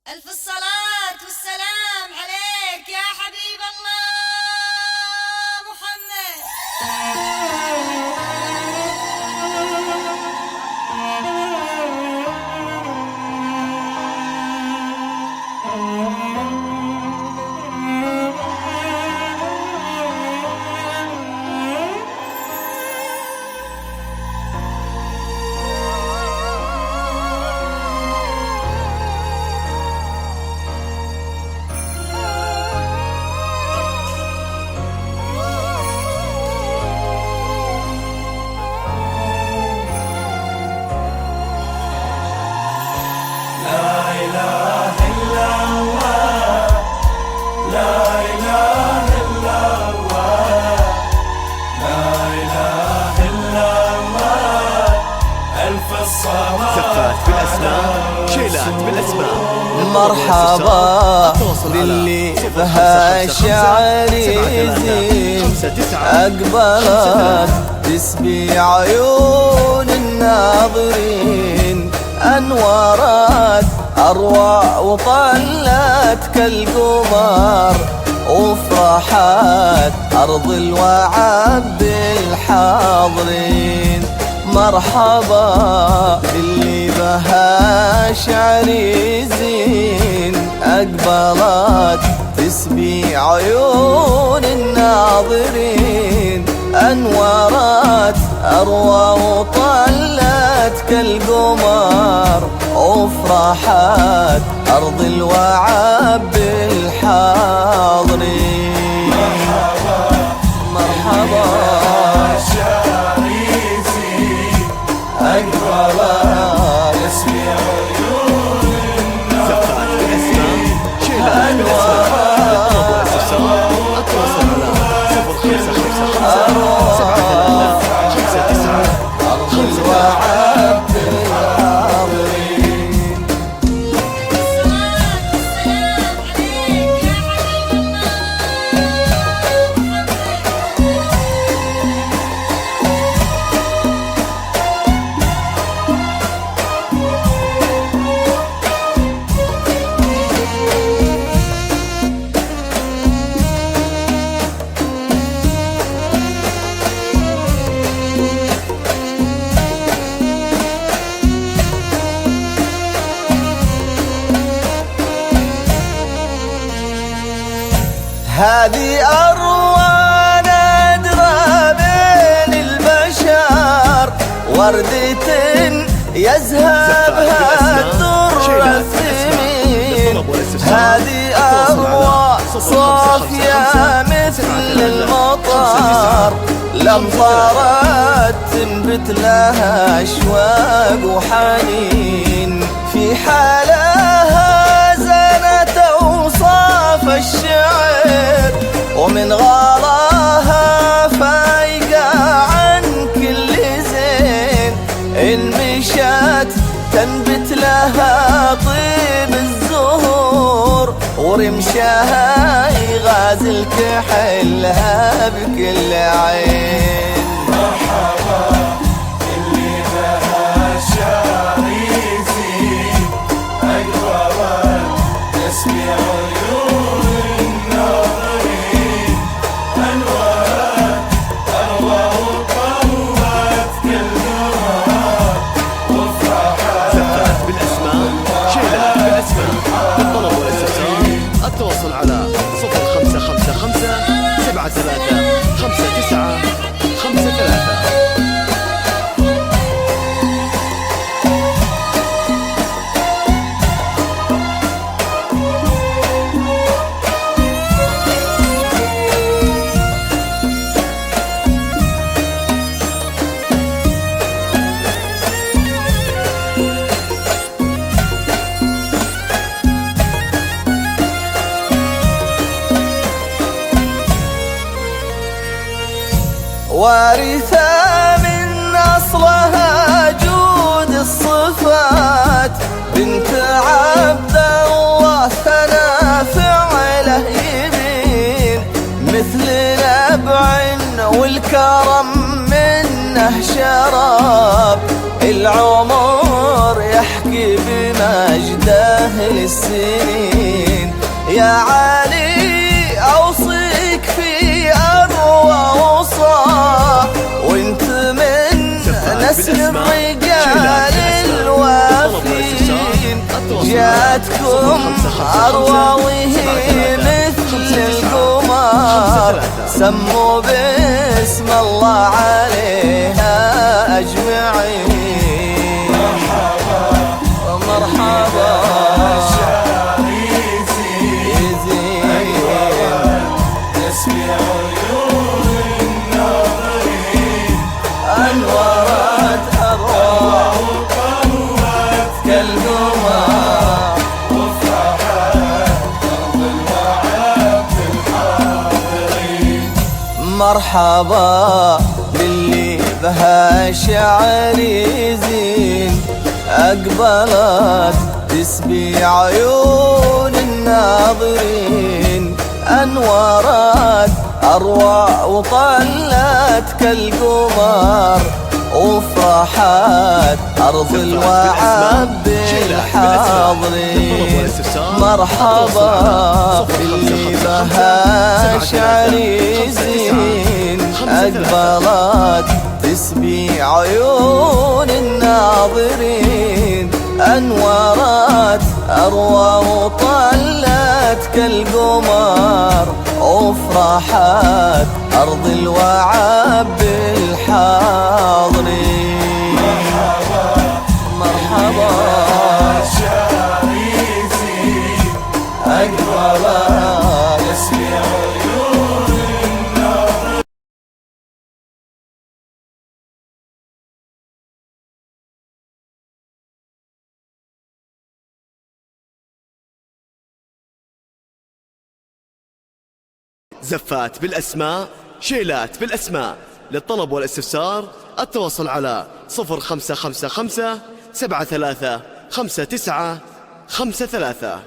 ألف الصلاة والسلام عليك يا حبيب الله محمد. زفات بالأسماء، شيلات بالأسماء. مرحبا باللي بها الشعر يزين، أقبلت تسبي عيون الناظرين، أنورت أروع وطلت كالقمر، وفرحت أرض الوعد بالحاضرين. مرحبا باللي بها شعر يزين، أقبلت تسبي عيون الناظرين، أنورت أروى وطلت كالقمر، وفرحت أرض الوعد بالحاضرين. مرحبا مرحبا أقبلت تسبي عيون الناظرين، أنورت أتواصل على 0555 أرض الوعد بالحاضرين. الصلاة والسلام عليك يا حبيب الله هذه أروى نادرة بين البشر، وردة يزهبها الدر الثمين. هذه أروى صافية مثل المطر، لأمطارت تنبت لها أشواق وحنين. في حالها زنت أوصاف الشعر، ومن غلاها فايقة عن كل زين. إن مشت تنبت لها طيب الزهور، ورمشها يغازل كحلها بكل عين. مرحبا اللي بها الشعر يزين، أقبلت تسبي عيون الناظرين، أنورت أروى وطلت كالقمر، وفرحت زفات بالأسماء، شيلات بالأسماء. للطلب والاستفسار التواصل على 0555 73 59 53. وارثة من أصلها جود الصفات، بنت عبد الله ثنا فعله يبين، مثل نبع والكرم منه شراب، العمر يحكي بمجده أهل السنين. يا علي أوصيك في أروى وصاح، وانت من نسل الرجال الوافين. جاتكم أروى وهي مثل القمر، سموا باسم الله عليها أجمعين. مرحبا أنورت أروى وقوت كالقمر، وفرحت أرض الوعد بالحاضرين. مرحبا باللي بها الشعر يزين، أقبلت تسبي عيون الناظرين. أنورت أروى وطلت كالقمر، وفرحت أرض الوعد بالحاضرين. مرحبا باللي بها شعر يزين، أقبلت تسبي عيون الناظرين. أنورت أروى وطلت كالقمر، وفرحت أرض الوعد بالحاضرين. مرحبا الشعر يزين، أقبلت تسبي عيون الناظرين. زفات بالأسماء، شيلات بالأسماء. للطلب والاستفسار التواصل على 0555 73 59 53.